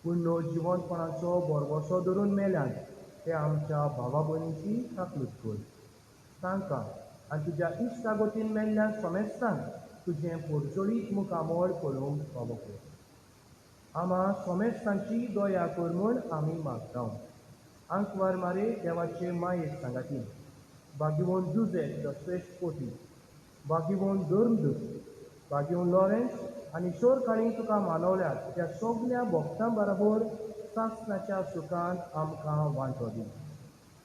पुण्य जिवंतपणाचो बरवसो धरून मेल्यान ते आमच्या भावा भयणीची थाकलूत कर तांकां आनी तुज्या इश्टागोतीन मेल्ल्या सोमेस्तान तुजें पोरचोळीक मुखामोल पळोवंक फावो कर आमा सोमेस्तांची दया कर म्हूण आमी मागता आंकवार मारे देवाचे मायेक सांगाती भाग्यवंत जुझेफ द श्रेश्ठ पोती भाग्यवंत धर्मदूत भाग्यवंत लॉरेन्स आनी शोरखाणी तुका मानवल्यात त्या सगळ्या भक्तां बरोबर सासणाच्या सुखांत आमकां वांटो दी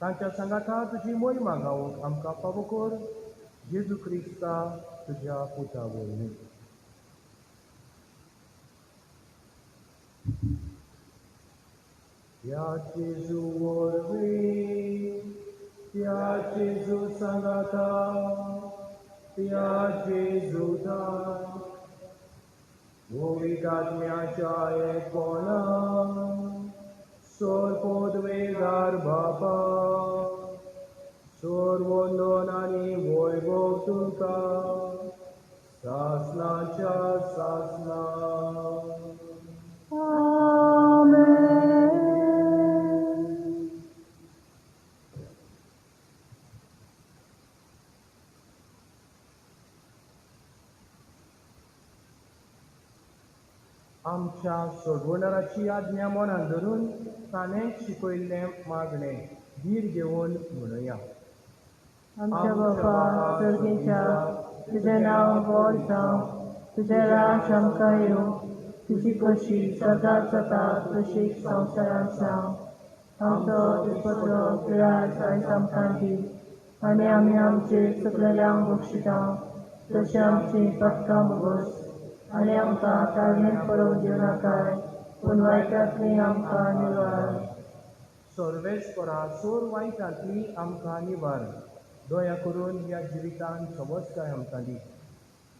तांच्या सांगाता तुजी महिमा गावूंक आमकां फावो कर जेजू क्रिस्ता तुज्या पुता वरवीं या जेजू वरवीं Pia Gesù Sangata, Pia Gesù dai, Uvigatmiacia e Kona, Sor Podvegar Baba, Sor Vondonani Voivok Tulka, Sasna Cha Sasna. Amen. आमच्या सोडवणाराची आज्ञा मनान धरून ताणें शिकयल्लें मागणें धीर घेवन म्हणुया. आमच्या बापा सर्गेच्या तुझें नांव व्हड जावं, तुझें राज आमकां येवं, तुजी कशी सदांच जाता तशीच संवसारांत जावं. आमचो दिसपत्र पिराय आयज आमकां दी, आनी आमी आमचे चुकलेल्यांक बक्षिता तशें आमची पथकां बगस, आनी आमकां ताळमेत पडोवंक दिवं नाकाय, पूण वायटांतली आमकां निवार. सर्वेस्परा सोर वायटांतली आमकां निवार. दया करून ह्या जिवितांत समजकाय आमकां दी.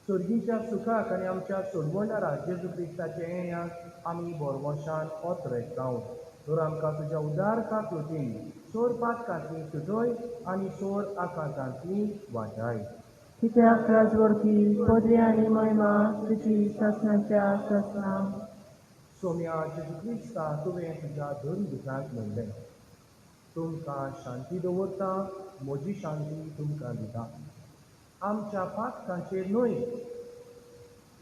सर्गीच्या सुखाक आनी आमच्या सोडवणारा जेजू क्रिस्ताच्या येण्याक आमी बोरवोशान ओतरेक जावं. तर आमकां तुज्या उदार काकुळटीन सोर पातकांतली सुटोय आनी सोर आकांतांतली वाटाय. कित्याक राजवडकी पदवी आनी महिमा तुजी ससनाच्या ससना. सोम्या जेजू क्रिस्ता तुवें तुज्या धन दुखांत म्हणलें, तुमकां शांती दवरता, म्हजी शांती तुमकां दिता. आमच्या पातकांचेर न्हय,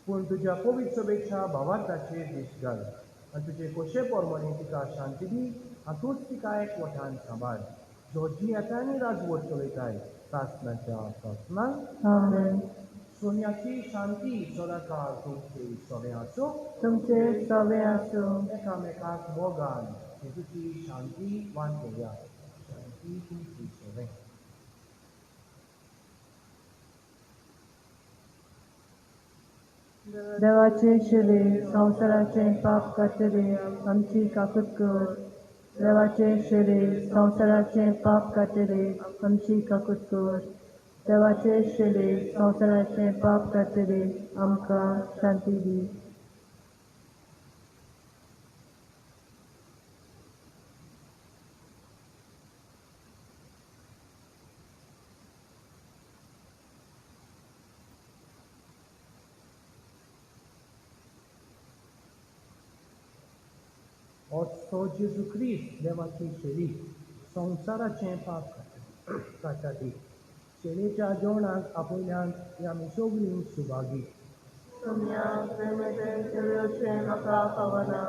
पूण तुज्या पवित्र सभेच्या भावार्थाचेर दीस घाल, आनी तुजे कशे पोरमणे तिका शांती दी, आनी तूंच तिका एकवटान सांबाळ. जो जियेतांनी राजवट चलयताय सासनाच्या सासनां. आमेन. सोन्याची शांती सदांकाळ तुमचे सवे आसूं. तुमचे सवे आसूं. एकामेकाक मोगान जेजूची शांती वांटुया. शांती तुमची सवे. देवाचे शरीर संवसाराचे पाप कातरे आमची काकूट कर. देवाचे शरीर संवसाराचे पाप कातरे आमची काकूट कर. देवाचे शरीर संवसाराचे पाप कातरे आमकां शांती दी. असो जेजू क्रिस्त देवाची शरीर संवसाराचें पाप कातादी. शेळेच्या जेवणाक आपयल्यांक आमी सगळीं सुभागी. सोम्या प्रेमेचे शरीराचे म्हाका पावना,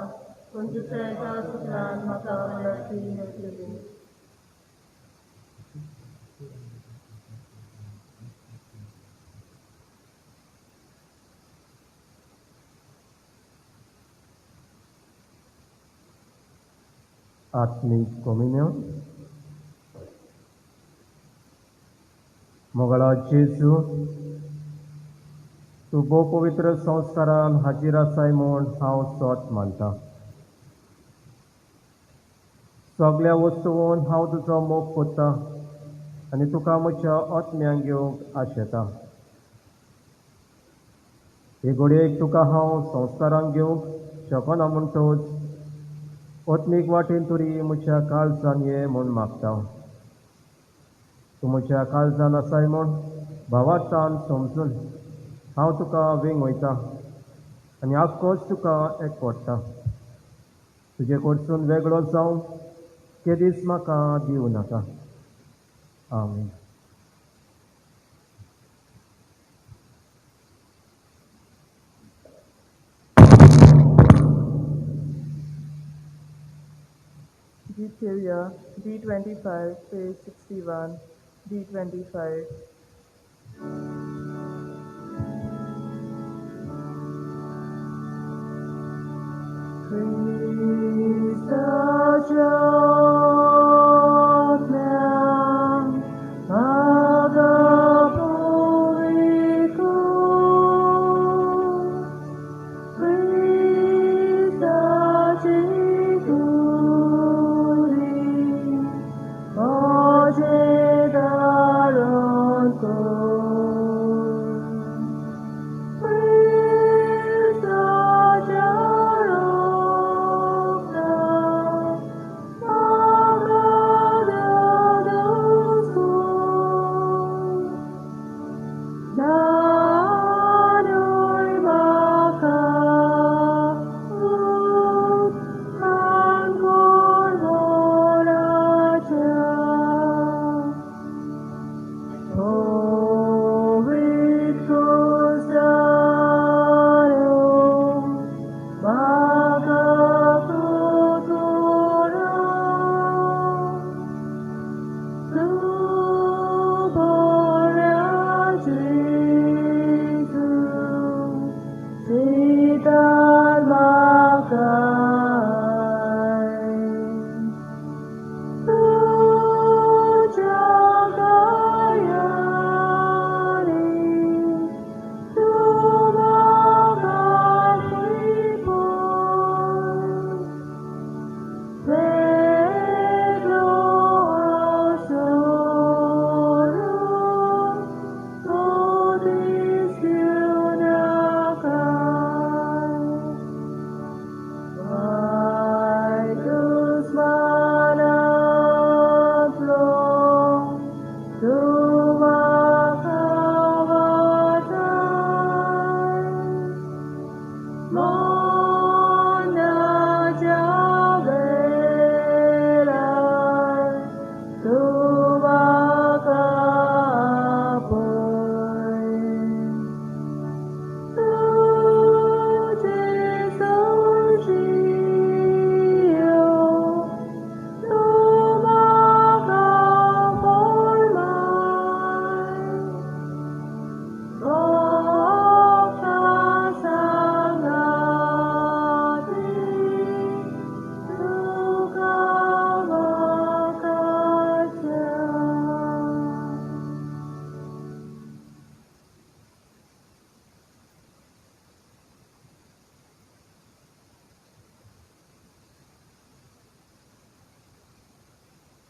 पूण तुजे त्या सुखल्यान म्हाका याची मेळटली. आत्मीक कम्युनियन. मोगळा जेजू, तूं भोव पवित्र संस्कारान हाजीर आसाय म्हूण हांव सोत मानतां. सगळ्या वस्तूंत हांव तुजो मोग कोत्तां आनी तुका म्हज्या आत्म्यांक घेवंक आशेतां. हे घडयेक तुका हांव संस्कारांक घेवंक शकना म्हणटच आत्मीक वाटेन तरी म्हज्या काळजान ये म्हूण मागतां. तूं म्हज्या काळजान आसाय म्हूण भावार्थान समजून हांव तुका वेंग वयतां आनी आख्खोच तुका एकवटतां. तुजे कडसून वेगळो जावं केदीस म्हाका दिवं नाका. आमीन. Gitaria, D25, page 61, D25. Oje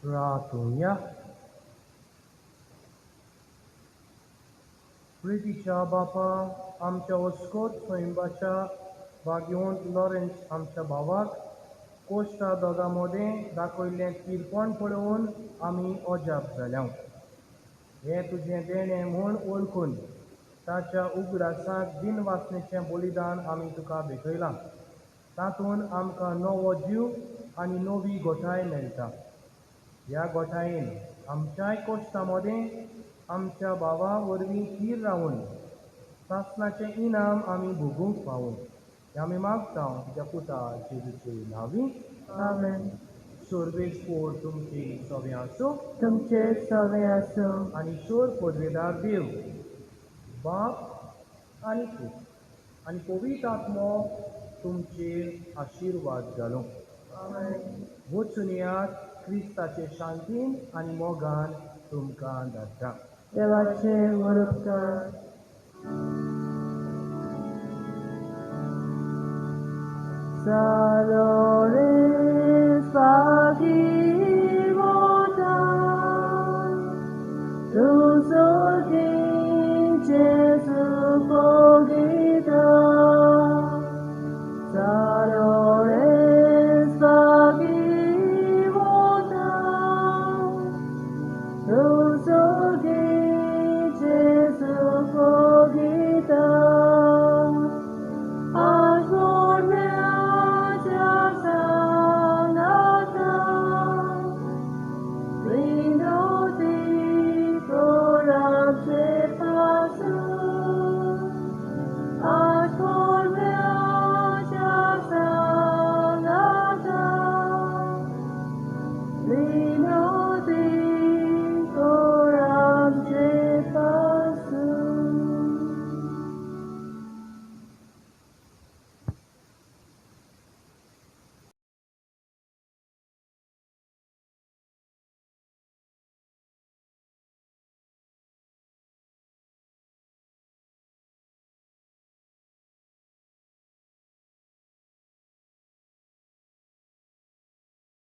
प्रार्थूया. प्रितीच्या बापा, आमच्या वस्कोत स्वयंभाच्या भाग्यवंत लॉरेन्स आमच्या भावाक कोस्टा दोगांमोदे दाखयल्लें तिरपण पळोवन आमी अजाप जाल्या. हें तुजें देणें म्हूण वळखून ताच्या उगडासाक बिनवासनेचें बलिदान आमी तुका भेटयलां. तातूंत आमकां नवो जीव आनी नवी घोटाय मेळटा. ह्या घोटायेन आमच्याय कोश्टां मदें आमच्या भावा वरवीं थीर रावून सासणाचें इनाम आमी भोगूंक पावूं. हें आमी मागता तुज्या पुता जेजूचे नांवी. आमेन. सोर्वेस्पोर तुमची सवे आसूं तुमचे सवे आसूं. आनी शोर पदवेदार देव बाप आनी पूत आनी पवित्र आत्मो तुमचेर आशिर्वाद घालूं. वचून येयात क्रिस्ताचे शांतीन आनी मोगान तुमकां धाडटा. देवाचे वरपकार. जालो रे